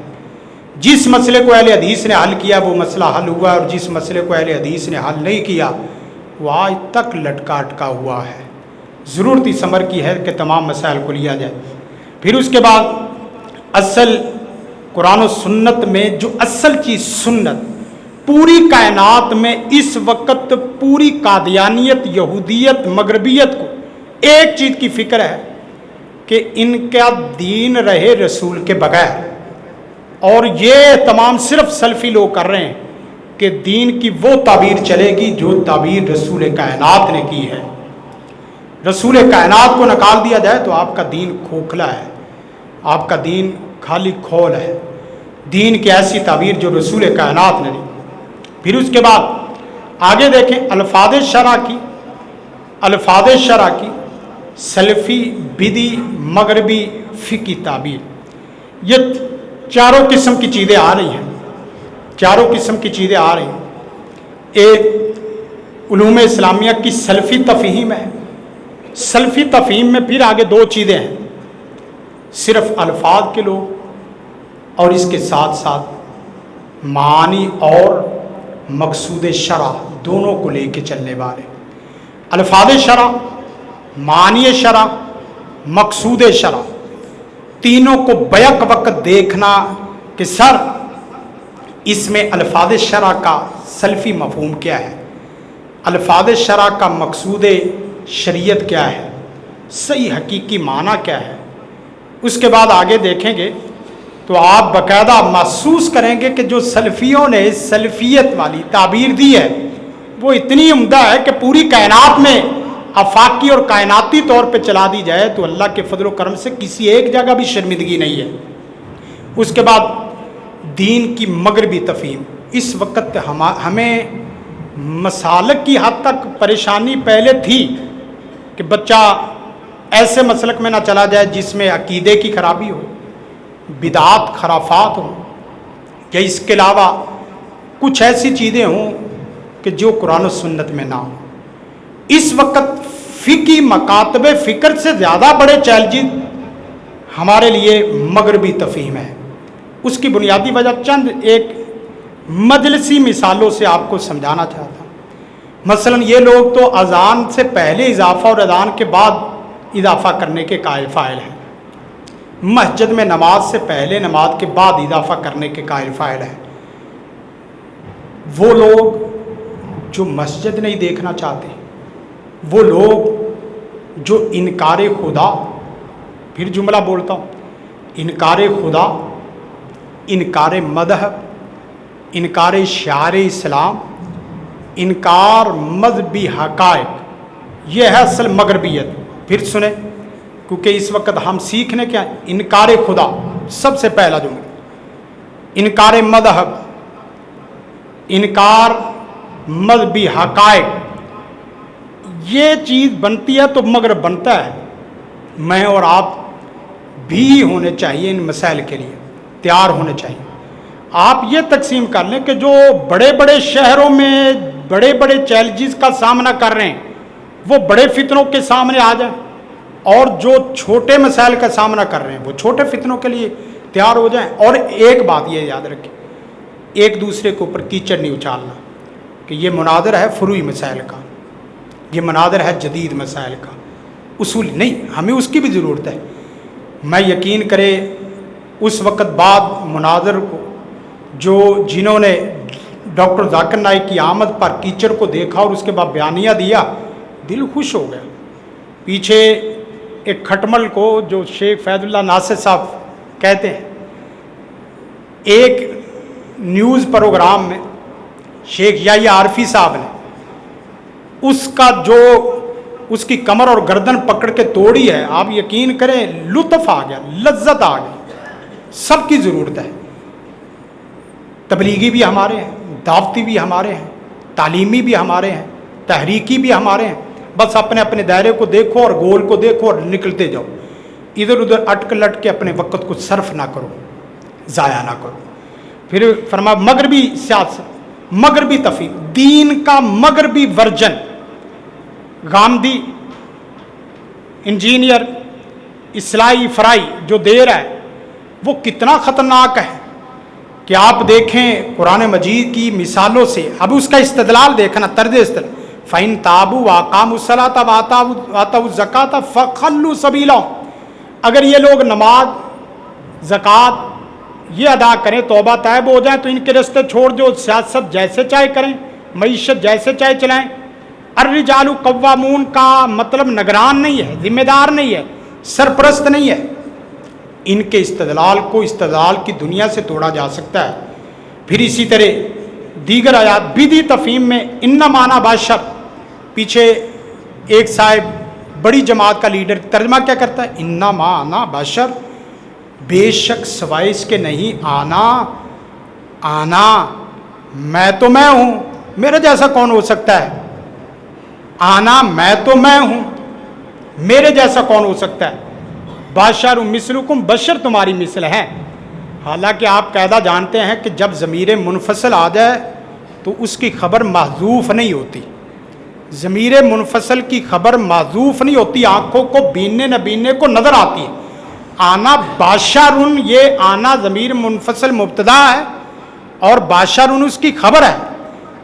جس مسئلے کو اہل حدیث نے حل کیا وہ مسئلہ حل ہوا، اور جس مسئلے کو اہل حدیث نے حل نہیں کیا وہ آج تک لٹکا اٹکا ہوا ہے۔ ضرورت اس امر کی ہے کہ تمام مسائل کو لیا جائے۔ پھر اس کے بعد اصل قرآن و سنت میں جو اصل چیز سنت، پوری کائنات میں اس وقت پوری قادیانیت، یہودیت، مغربیت کو ایک چیز کی فکر ہے کہ ان کا دین رہے رسول کے بغیر، اور یہ تمام صرف سلفی لوگ کر رہے ہیں کہ دین کی وہ تعبیر چلے گی جو تعبیر رسول کائنات نے کی ہے۔ رسول کائنات کو نکال دیا جائے تو آپ کا دین کھوکھلا ہے، آپ کا دین خالی کھول ہے۔ دین کی ایسی تعبیر جو رسول کائنات نے دی۔ پھر اس کے بعد آگے دیکھیں الفاظ شرع کی سلفی، بدی، مغربی، فقہی تعبیر، یہ چاروں قسم کی چیزیں آ رہی ہیں، چاروں قسم کی چیزیں آ رہی ہیں۔ ایک علوم اسلامیہ کی سلفی تفہیم ہے۔ سلفی تفہیم میں پھر آگے دو چیزیں ہیں، صرف الفاظ کے لوگ، اور اس کے ساتھ ساتھ معانی اور مقصود شرع دونوں کو لے کے چلنے والے۔ الفاظ شرع، معانی شرع، مقصود شرع، تینوں کو بیک وقت دیکھنا کہ سر اس میں الفاظ شرع کا سلفی مفہوم کیا ہے، الفاظ شرع کا مقصود شریعت کیا ہے، صحیح حقیقی معنی کیا ہے۔ اس کے بعد آگے دیکھیں گے تو آپ باقاعدہ محسوس کریں گے کہ جو سلفیوں نے سلفیت والی تعبیر دی ہے وہ اتنی عمدہ ہے کہ پوری کائنات میں آفاقی اور کائناتی طور پہ چلا دی جائے تو اللہ کے فضل و کرم سے کسی ایک جگہ بھی شرمندگی نہیں ہے۔ اس کے بعد دین کی مغربی تفہیم، اس وقت ہمیں مسالک کی حد تک پریشانی پہلے تھی کہ بچہ ایسے مسلک میں نہ چلا جائے جس میں عقیدے کی خرابی ہو، بدعات خرافات ہوں، یا اس کے علاوہ کچھ ایسی چیزیں ہوں کہ جو قرآن و سنت میں نہ ہوں۔ اس وقت فقہی مکاتب فکر سے زیادہ بڑے چیلنج ہمارے لیے مغربی تفہیم ہے۔ اس کی بنیادی وجہ چند ایک مجلسی مثالوں سے آپ کو سمجھانا چاہتا ہوں۔ مثلا یہ لوگ تو اذان سے پہلے اضافہ اور اذان کے بعد اضافہ کرنے کے قائل فاعل ہیں، مسجد میں نماز سے پہلے نماز کے بعد اضافہ کرنے کے قائل فاعل ہیں۔ وہ لوگ جو مسجد نہیں دیکھنا چاہتے، وہ لوگ جو انکار خدا، پھر جملہ بولتا ہوں، انکار خدا، انکار مذہب، انکار شعائر اسلام، انکار مذہبی حقائق، یہ ہے اصل مغربیت۔ پھر سنیں، کیونکہ اس وقت ہم سیکھنے کیا ہے، انکار خدا سب سے پہلا جملہ، انکار مذہب، انکار مذہبی حقائق، یہ چیز بنتی ہے تو مغرب بنتا ہے۔ میں اور آپ بھی ہونے چاہیے ان مسائل کے لیے، تیار ہونے چاہیے۔ آپ یہ تقسیم کر لیں کہ جو بڑے بڑے شہروں میں بڑے بڑے چیلنجز کا سامنا کر رہے ہیں وہ بڑے فتنوں کے سامنے آ جائیں، اور جو چھوٹے مسائل کا سامنا کر رہے ہیں وہ چھوٹے فتنوں کے لیے تیار ہو جائیں۔ اور ایک بات یہ یاد رکھیں، ایک دوسرے کے اوپر کیچڑ نہیں اچھالنا کہ یہ مناظر ہے فروعی مسائل کا، یہ مناظر ہے جدید مسائل کا، اصول نہیں، ہمیں اس کی بھی ضرورت ہے۔ میں یقین کرے اس وقت بعد مناظر کو جنہوں نے ڈاکٹر ذاکر نائک کی آمد پر کیچڑ کو دیکھا اور اس کے بعد بیانیہ دیا، دل خوش ہو گیا۔ پیچھے ایک کھٹمل کو جو شیخ فیض اللہ ناصر صاحب کہتے ہیں، ایک نیوز پروگرام میں شیخ یحییٰ عارفی صاحب نے اس کی کمر اور گردن پکڑ کے توڑی ہے، آپ یقین کریں لطف آ گیا، لذت آ گئی۔ سب کی ضرورت ہے، تبلیغی بھی ہمارے ہیں، دعوتی بھی ہمارے ہیں، تعلیمی بھی ہمارے ہیں، تحریکی بھی ہمارے ہیں، بس اپنے اپنے دائرے کو دیکھو اور گول کو دیکھو اور نکلتے جاؤ، ادھر ادھر اٹک لٹ کے اپنے وقت کو صرف نہ کرو، ضائع نہ کرو۔ پھر فرمایا مغربی سیاست، مغربی تفہیم، دین کا مغربی ورژن گاندھی انجینئر اصلاحی فرائی جو دے رہا ہے وہ کتنا خطرناک ہے کہ آپ دیکھیں قرآن مجید کی مثالوں سے، اب اس کا استدلال دیکھنا، طرز استدلال، فَإِن تَابُوا وَأَقَامُوا الصَّلَاةَ وَآتَوُا الزَّكَاةَ فَخَلُّوا سَبِيلَهُمْ، اگر یہ لوگ نماز، زکوٰۃ یہ ادا کریں، توبہ طائب ہو جائیں تو ان کے راستے چھوڑ دو، سیاست جیسے چاہے کریں، معیشت جیسے چاہے چلائیں۔ الرجال قوامون کا مطلب نگران نہیں ہے، ذمہ دار نہیں ہے، سرپرست نہیں ہے۔ ان کے استدلال کو استدلال کی دنیا سے توڑا جا سکتا ہے۔ پھر اسی طرح دیگر آیات، بدعی تفہیم میں ان معنی باشر، پیچھے ایک صاحب بڑی جماعت کا لیڈر ترجمہ کیا کرتا ہے، ان معنی باشر، بے شک سوائے اس کے نہیں، آنا میں تو میں ہوں، میرے جیسا کون ہو سکتا ہے، آنا میں تو میں ہوں، میرے جیسا کون ہو سکتا ہے، بشر مثلکم، بشر تمہاری مثل ہے۔ حالانکہ آپ قاعدہ جانتے ہیں کہ جب ضمیر منفصل آ جائے تو اس کی خبر محذوف نہیں ہوتی، ضمیر منفصل کی خبر محذوف نہیں ہوتی، آنکھوں کو بیننے نہ بیننے کو نظر آتی ہے۔ آنا باشرن، یہ آنا ضمیر منفصل مبتدا ہے اور باشرن اس کی خبر ہے،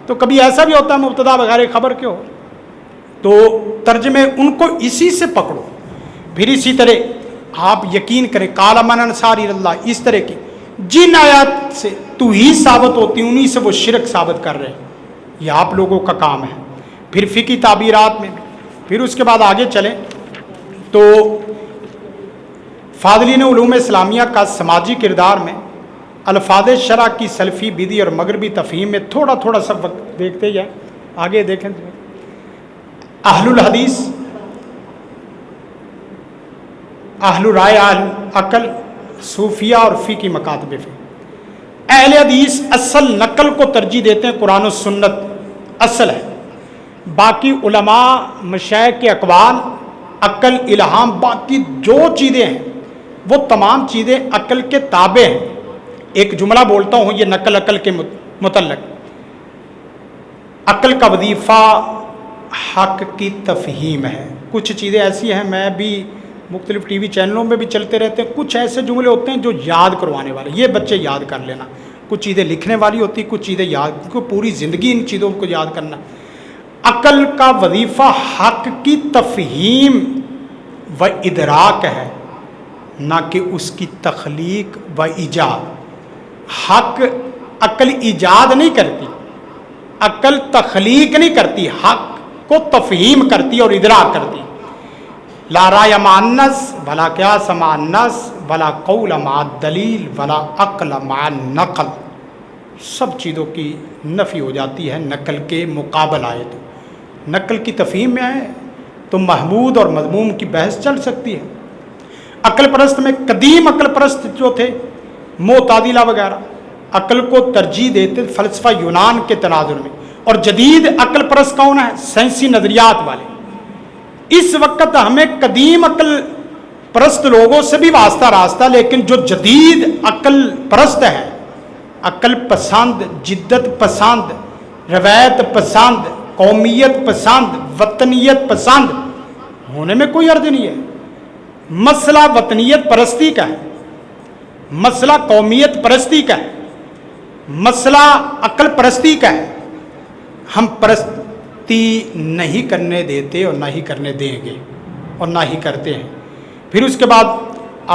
تو کبھی ایسا بھی ہوتا ہے مبتدا بغیر خبر کے ہو، تو ترجمے ان کو اسی سے پکڑو۔ پھر اسی طرح آپ یقین کریں، قال من انصاری اللہ، اس طرح کی جن آیات سے توحید ثابت ہوتی ہیں انہی سے وہ شرک ثابت کر رہے ہیں، یہ آپ لوگوں کا کام ہے۔ پھر فقہی تعبیرات میں، پھر اس کے بعد آگے چلیں تو فاضلین علوم اسلامیہ کا سماجی کردار میں الفاظ شرع کی سلفی، بدعی اور مغربی تفہیم میں تھوڑا تھوڑا سا وقت دیکھتے جائیں، آگے دیکھیں۔ اہل الحدیث، اہل رائے، اہل عقل، صوفیہ اور فقہی مکاتب۔ اہل حدیث اصل نقل کو ترجیح دیتے ہیں، قرآن و سنت اصل ہے، باقی علماء مشائخ کے اقوال، عقل، الہام، باقی جو چیزیں ہیں وہ تمام چیزیں عقل کے تابع ہیں۔ ایک جملہ بولتا ہوں یہ نقل عقل کے متعلق، عقل کا وظیفہ حق کی تفہیم ہے۔ کچھ چیزیں ایسی ہیں، میں بھی مختلف ٹی وی چینلوں میں بھی چلتے رہتے ہیں، کچھ ایسے جملے ہوتے ہیں جو یاد کروانے والے، یہ بچے یاد کر لینا، کچھ چیزیں لکھنے والی ہوتی، کچھ چیزیں یاد، کیونکہ پوری زندگی ان چیزوں کو یاد کرنا۔ عقل کا وظیفہ حق کی تفہیم و ادراک ہے، نہ کہ اس کی تخلیق و ایجاد۔ حق عقل ایجاد نہیں کرتی، عقل تخلیق نہیں کرتی، حق کو تفہیم کرتی اور ادراک کرتی۔ لا رائے مع النص ولا قیاس مع النص ولا قول مع الدلیل ولا عقل مع النقل، سب چیزوں کی نفی ہو جاتی ہے نقل کے مقابل آئے تو۔ نقل کی تفہیم میں آئے تو محمود اور مذموم کی بحث چل سکتی ہے۔ عقل پرست میں قدیم عقل پرست جو تھے معتزلہ وغیرہ عقل کو ترجیح دیتے فلسفہ یونان کے تناظر میں، اور جدید عقل پرست کون ہے؟ سائنسی نظریات والے۔ اس وقت ہمیں قدیم عقل پرست لوگوں سے بھی واسطہ راستہ، لیکن جو جدید عقل پرست ہیں، عقل پسند، جدت پسند، روایت پسند، قومیت پسند، وطنیت پسند، ہونے میں کوئی عرض نہیں ہے۔ مسئلہ وطنیت پرستی کا ہے، مسئلہ قومیت پرستی کا ہے، مسئلہ عقل پرستی کا ہے۔ ہم پرستی نہیں کرنے دیتے اور نہ ہی کرنے دیں گے اور نہ ہی کرتے ہیں۔ پھر اس کے بعد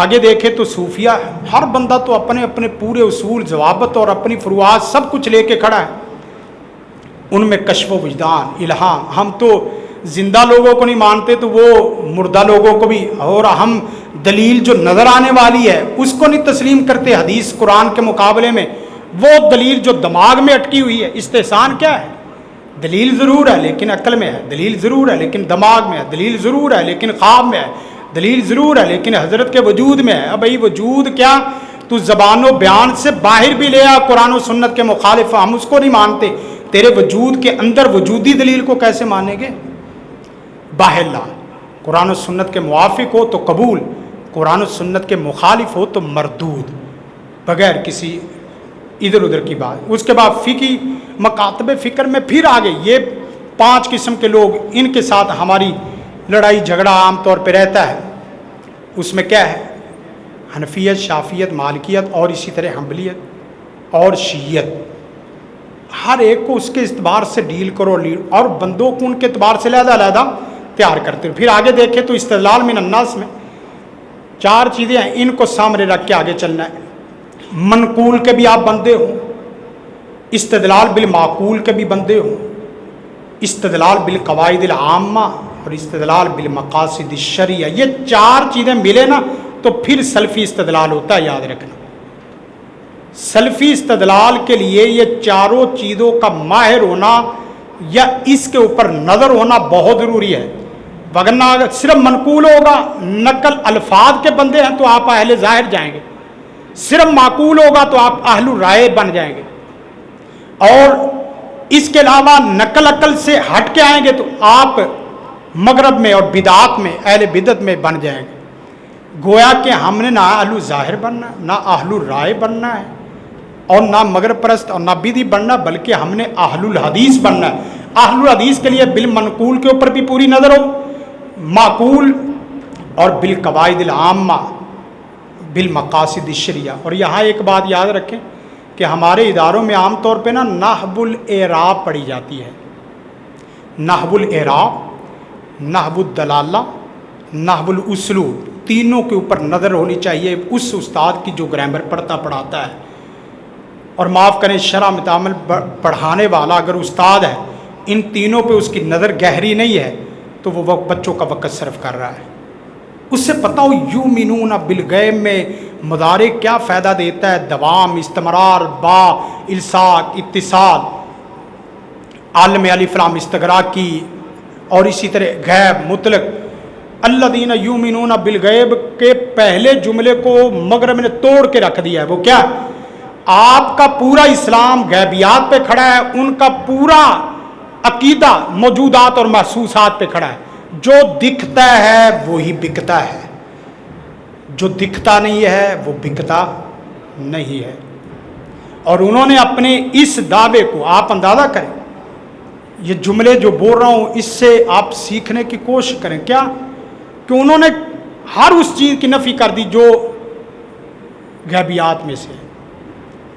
آگے دیکھیں تو صوفیہ، ہر بندہ تو اپنے اپنے پورے اصول، ضوابط اور اپنی فروعات سب کچھ لے کے کھڑا ہے، ان میں کشف و وجدان، الہام۔ ہم تو زندہ لوگوں کو نہیں مانتے تو وہ مردہ لوگوں کو بھی، اور ہم دلیل جو نظر آنے والی ہے اس کو نہیں تسلیم کرتے حدیث قرآن کے مقابلے میں، وہ دلیل جو دماغ میں اٹکی ہوئی ہے۔ استحسان کیا ہے؟ دلیل ضرور ہے لیکن عقل میں ہے، دلیل ضرور ہے لیکن دماغ میں ہے، دلیل ضرور ہے لیکن خواب میں ہے، دلیل ضرور ہے لیکن حضرت کے وجود میں ہے۔ اب بھائی وجود کیا، تو زبان و بیان سے باہر بھی لے آ قرآن و سنت کے مخالف، ہم اس کو نہیں مانتے، تیرے وجود کے اندر وجودی دلیل کو کیسے مانیں گے؟ باہر لا، قرآن و سنت کے موافق ہو تو قبول، قرآن و سنت کے مخالف ہو تو مردود، بغیر کسی ادھر ادھر کی بات۔ اس کے بعد فقہی مکاتب فکر میں پھر آگے یہ 5 قسم کے لوگ، ان کے ساتھ ہماری لڑائی جھگڑا عام طور پہ رہتا ہے۔ اس میں کیا ہے؟ حنفیت، شافیت، مالکیت اور اسی طرح حنبلیت اور شیعیت، ہر ایک کو اس کے اعتبار سے ڈیل کرو، اور بندوں کو ان کے اعتبار سے علیحدہ علیحدہ تیار کرتے ہو۔ پھر آگے دیکھیں تو استدلال من الناس میں 4 چیزیں ہیں، ان کو سامنے رکھ کے آگے چلنا ہے۔ منقول کے بھی آپ بندے ہوں، استدلال بالمعقول کے بھی بندے ہوں، استدلال بالقواعد العامہ اور استدلال بالمقاصد الشرعیہ، یہ 4 چیزیں ملے نا تو پھر سلفی استدلال ہوتا ہے، یاد رکھنا۔ سلفی استدلال کے لیے یہ 4 چیزوں کا ماہر ہونا یا اس کے اوپر نظر ہونا بہت ضروری ہے، وگرنہ اگر صرف منقول ہوگا، نقل الفاظ کے بندے ہیں تو آپ اہل ظاہر جائیں گے، صرف معقول ہوگا تو آپ اہل رائے بن جائیں گے، اور اس کے علاوہ نقل عقل سے ہٹ کے آئیں گے تو آپ مغرب میں اور بدعات میں، اہل بدعت میں بن جائیں گے۔ گویا کہ ہم نے نہ اہل ظاہر بننا، نہ اہل رائے بننا ہے، اور نہ مغرب پرست اور نہ بدعی بننا، بلکہ ہم نے اہل الحدیث بننا ہے۔ اہل الحدیث کے لیے بالمنقول کے اوپر بھی پوری نظر ہو، معقول اور بالقواعد العامہ، بالمقاصد الشرعیہ۔ اور یہاں ایک بات یاد رکھیں کہ ہمارے اداروں میں عام طور پہ نا نحو الاعراب پڑھی جاتی ہے، نحو الاعراب، نحو الدلالہ، نحو الاسلوب، تینوں کے اوپر نظر ہونی چاہیے اس استاد کی جو گرامر پڑھاتا ہے۔ اور معاف کریں، شرح متعامل پڑھانے والا اگر استاد ہے، ان تینوں پہ اس کی نظر گہری نہیں ہے تو وہ بچوں کا وقت صرف کر رہا ہے۔ اس سے پتہ ہو یؤمنون بالغیب میں مضارع کیا فائدہ دیتا ہے، دوام، استمرار، با، الصاق، اتصال، عالم الف لام استغراقی، اور اسی طرح غیب، مطلق۔ الذین یؤمنون بالغیب کے پہلے جملے کو مغرب نے توڑ کے رکھ دیا ہے، وہ کیا؟ آپ کا پورا اسلام غیبیات پہ کھڑا ہے، ان کا پورا عقیدہ موجودات اور محسوسات پہ کھڑا ہے۔ جو دکھتا ہے وہی بکتا ہے، جو دکھتا نہیں ہے وہ بکتا نہیں ہے۔ اور انہوں نے اپنے اس دعوے کو، آپ اندازہ کریں، یہ جملے جو بول رہا ہوں اس سے آپ سیکھنے کی کوشش کریں، کیا کہ انہوں نے ہر اس چیز کی نفی کر دی جو غیبیات میں سے ہے۔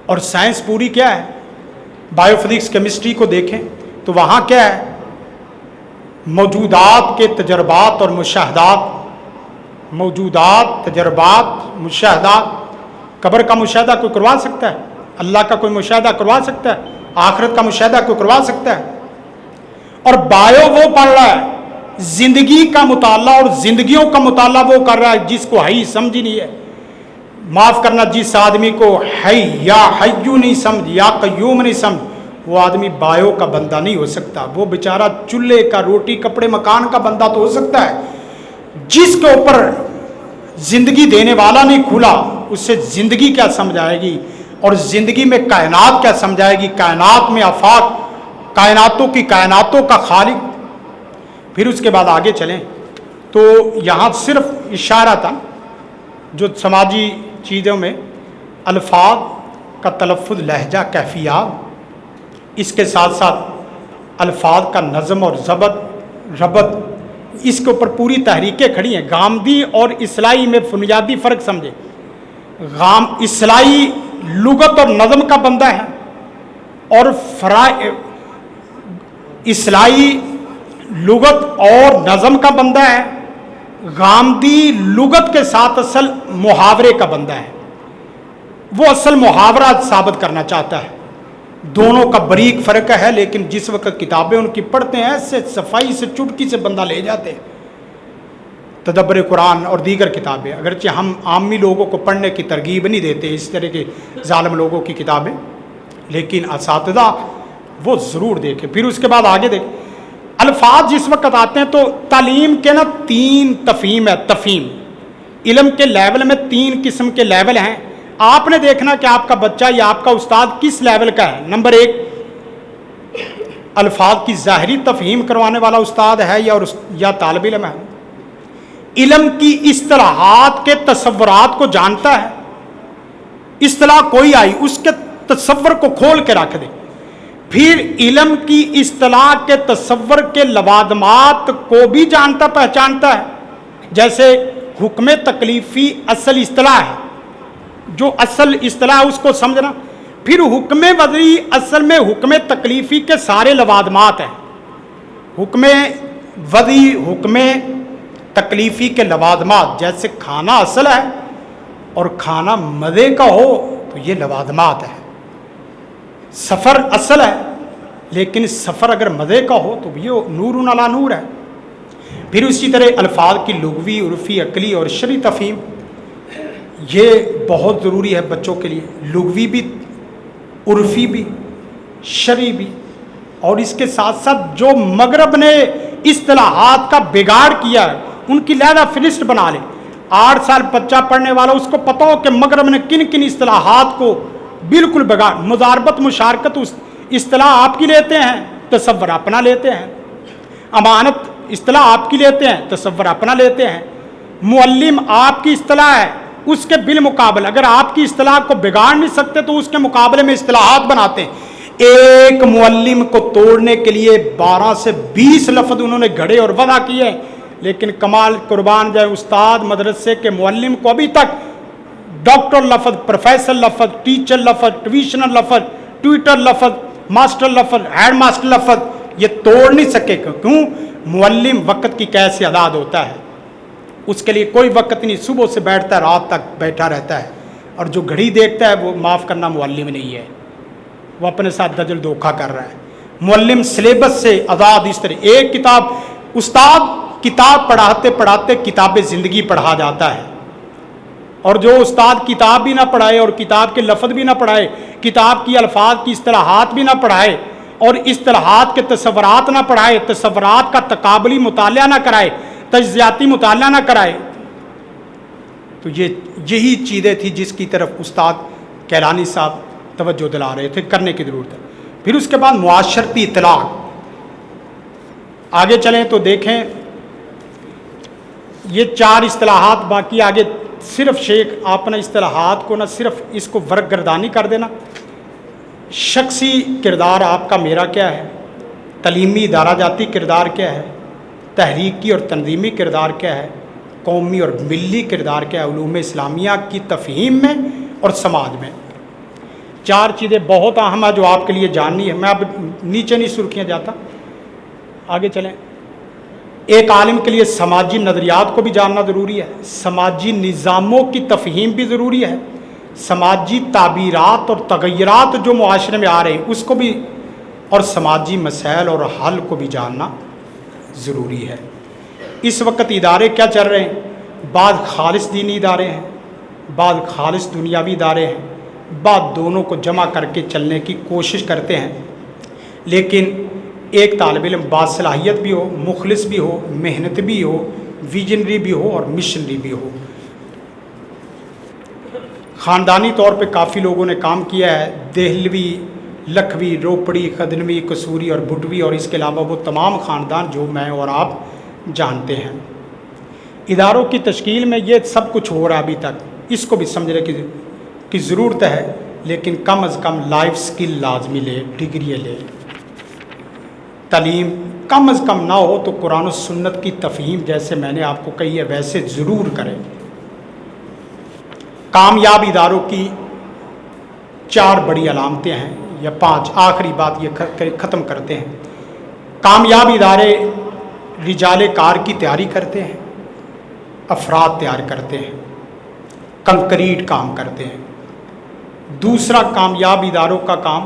اور سائنس پوری کیا ہے؟ بائیو فزکس، کیمسٹری کو دیکھیں تو وہاں کیا ہے؟ موجودات کے تجربات اور مشاہدات، موجودات، تجربات، مشاہدات۔ قبر کا مشاہدہ کوئی کروا سکتا ہے؟ اللہ کا کوئی مشاہدہ کروا سکتا ہے؟ آخرت کا مشاہدہ کوئی کروا سکتا ہے؟ اور بایو وہ پڑھ رہا ہے، زندگی کا مطالعہ اور زندگیوں کا مطالعہ وہ کر رہا ہے جس کو حی سمجھ ہی نہیں ہے۔ معاف کرنا، جس آدمی کو حی یا حیو نہیں سمجھ یا قیوم نہیں سمجھ، وہ آدمی بایو کا بندہ نہیں ہو سکتا۔ وہ بیچارہ چولہے کا، روٹی کپڑے مکان کا بندہ تو ہو سکتا ہے، جس کے اوپر زندگی دینے والا نہیں کھلا، اس سے زندگی کیا سمجھ آئے گی، اور زندگی میں کائنات کیا سمجھ آئے گی، کائنات میں آفاق، کائناتوں کی کائناتوں کا خالق۔ پھر اس کے بعد آگے چلیں تو یہاں صرف اشارہ تھا جو سماجی چیزوں میں الفاظ کا تلفظ، لہجہ، کیفیات، اس کے ساتھ ساتھ الفاظ کا نظم اور ضبط، ربط، اس کے اوپر پوری تحریکیں کھڑی ہیں۔ غامدی اور اصلاحی میں بنیادی فرق سمجھے۔ اصلاحی لغت اور نظم کا بندہ ہے، اور اصلاحی لغت اور نظم کا بندہ ہے۔ غامدی لغت کے ساتھ اصل محاورے کا بندہ ہے، وہ اصل محاورہ ثابت کرنا چاہتا ہے، دونوں کا باریک فرق ہے، لیکن جس وقت کتابیں ان کی پڑھتے ہیں ایسے صفائی سے چٹکی سے بندہ لے جاتے ہیں۔ تدبر قرآن اور دیگر کتابیں، اگرچہ ہم عامی لوگوں کو پڑھنے کی ترغیب نہیں دیتے اس طرح کے ظالم لوگوں کی کتابیں، لیکن اساتذہ وہ ضرور دیکھیں۔ پھر اس کے بعد آگے دیکھیں، الفاظ جس وقت آتے ہیں تو تعلیم کے نا 3 تفہیم ہے۔ تفہیم علم کے لیول میں 3 قسم کے لیول ہیں۔ آپ نے دیکھنا کہ آپ کا بچہ یا آپ کا استاد کس لیول کا ہے۔ نمبر 1، الفاظ کی ظاہری تفہیم کروانے والا استاد ہے یا طالب علم ہے، علم کی اصطلاحات کے تصورات کو جانتا ہے، اصطلاح کوئی آئی اس کے تصور کو کھول کے رکھ دے، پھر علم کی اصطلاح کے تصور کے لوازمات کو بھی جانتا پہچانتا ہے۔ جیسے حکم تکلیفی اصل اصطلاح ہے، جو اصل اصطلاح اس کو سمجھنا، پھر حکم وضعی اصل میں حکم تکلیفی کے سارے لوازمات ہیں۔ حکم وضعی حکم تکلیفی کے لوازمات، جیسے کھانا اصل ہے اور کھانا مزے کا ہو تو یہ لوازمات ہے۔ سفر اصل ہے لیکن سفر اگر مزے کا ہو تو یہ نور علی نور ہے۔ پھر اسی طرح الفاظ کی لغوی، عرفی، عقلی اور شرعی تفہیم، یہ بہت ضروری ہے بچوں کے لیے، لغوی بھی، عرفی بھی، شرعی بھی، اور اس کے ساتھ ساتھ جو مغرب نے اصطلاحات کا بگاڑ کیا ہے ان کی لہذا فہرست بنا لیں۔ 8 سال بچہ پڑھنے والا اس کو پتہ ہو کہ مغرب نے کن کن اصطلاحات کو بالکل بگاڑ، مضاربت، مشارکت اصطلاح آپ کی لیتے ہیں، تصور اپنا لیتے ہیں، امانت اصطلاح آپ کی لیتے ہیں، تصور اپنا لیتے ہیں، معلم آپ کی اصطلاح ہے، اس کے بالمقابل اگر آپ کی اصطلاح کو بگاڑ نہیں سکتے تو اس کے مقابلے میں اصطلاحات بناتے ہیں۔ ایک معلم کو توڑنے کے لیے 12 سے 20 لفظ انہوں نے گھڑے اور وضع کیے ہیں، لیکن کمال قربان جائے استاد مدرسے کے معلم کو ابھی تک ڈاکٹر لفظ، پروفیسر لفظ، ٹیچر لفظ، ٹیوشنر لفظ، ٹویٹر لفظ، ماسٹر لفظ، ہیڈ ماسٹر لفظ یہ توڑ نہیں سکے۔ کیوں؟ معلم وقت کی قید سے آزاد ہوتا ہے، اس کے لیے کوئی وقت نہیں، صبح سے بیٹھتا ہے رات تک بیٹھا رہتا ہے، اور جو گھڑی دیکھتا ہے وہ معاف کرنا معلم نہیں ہے، وہ اپنے ساتھ دجل دھوکہ کر رہا ہے۔ معلم سلیبس سے آزاد، اس طرح ایک کتاب، استاد کتاب پڑھاتے پڑھاتے کتاب زندگی پڑھا جاتا ہے، اور جو استاد کتاب بھی نہ پڑھائے اور کتاب کے لفظ بھی نہ پڑھائے، کتاب کی الفاظ کی اصطلاحات بھی نہ پڑھائے اور اصطلاحات کے تصورات نہ پڑھائے، تصورات کا تقابلی مطالعہ نہ کرائے، تجزیاتی مطالعہ نہ کرائے، تو یہی چیزیں تھی جس کی طرف استاد کیلانی صاحب توجہ دلا رہے تھے، کرنے کی ضرورت ہے۔ پھر اس کے بعد معاشرتی اطلاع، آگے چلیں تو دیکھیں یہ 4 اصطلاحات، باقی آگے صرف شیخ آپ نے اصطلاحات کو نہ صرف اس کو ورق گردانی کر دینا۔ شخصی کردار آپ کا میرا کیا ہے، تعلیمی ادارہ جاتی کردار کیا ہے، تحریکی اور تنظیمی کردار کیا ہے، قومی اور ملی کردار کیا ہے، علوم اسلامیہ کی تفہیم میں اور سماج میں۔ 4 چیزیں بہت اہم ہیں جو آپ کے لیے جاننی ہے۔ میں اب نیچے نہیں سرخیاں جاتا، آگے چلیں۔ ایک عالم کے لیے سماجی نظریات کو بھی جاننا ضروری ہے، سماجی نظاموں کی تفہیم بھی ضروری ہے، سماجی تعبیرات اور تغیرات جو معاشرے میں آ رہے ہیں اس کو بھی، اور سماجی مسائل اور حل کو بھی جاننا ضروری ہے۔ اس وقت ادارے کیا چل رہے ہیں، بعض خالص دینی ادارے ہیں، بعض خالص دنیاوی ادارے ہیں، بعض دونوں کو جمع کر کے چلنے کی کوشش کرتے ہیں، لیکن ایک طالب علم باصلاحیت بھی ہو، مخلص بھی ہو، محنت بھی ہو، ویژنری بھی ہو اور مشنری بھی ہو۔ خاندانی طور پہ کافی لوگوں نے کام کیا ہے، دہلوی، لکھوی، روپڑی، خدنوی، قصوری اور بٹوی، اور اس کے علاوہ وہ تمام خاندان جو میں اور آپ جانتے ہیں۔ اداروں کی تشکیل میں یہ سب کچھ ہو رہا ہے ابھی تک، اس کو بھی سمجھنے کی ضرورت ہے، لیکن کم از کم لائف سکل لازمی لے، ڈگری لے، تعلیم کم از کم نہ ہو تو قرآن و سنت کی تفہیم جیسے میں نے آپ کو کہی ہے ویسے ضرور کریں۔ کامیاب اداروں کی 4 بڑی علامتیں ہیں یا 5، آخری بات یہ ختم کرتے ہیں۔ کامیاب ادارے رجال کار کی تیاری کرتے ہیں، افراد تیار کرتے ہیں، کنکریٹ کام کرتے ہیں۔ دوسرا کامیاب اداروں کا کام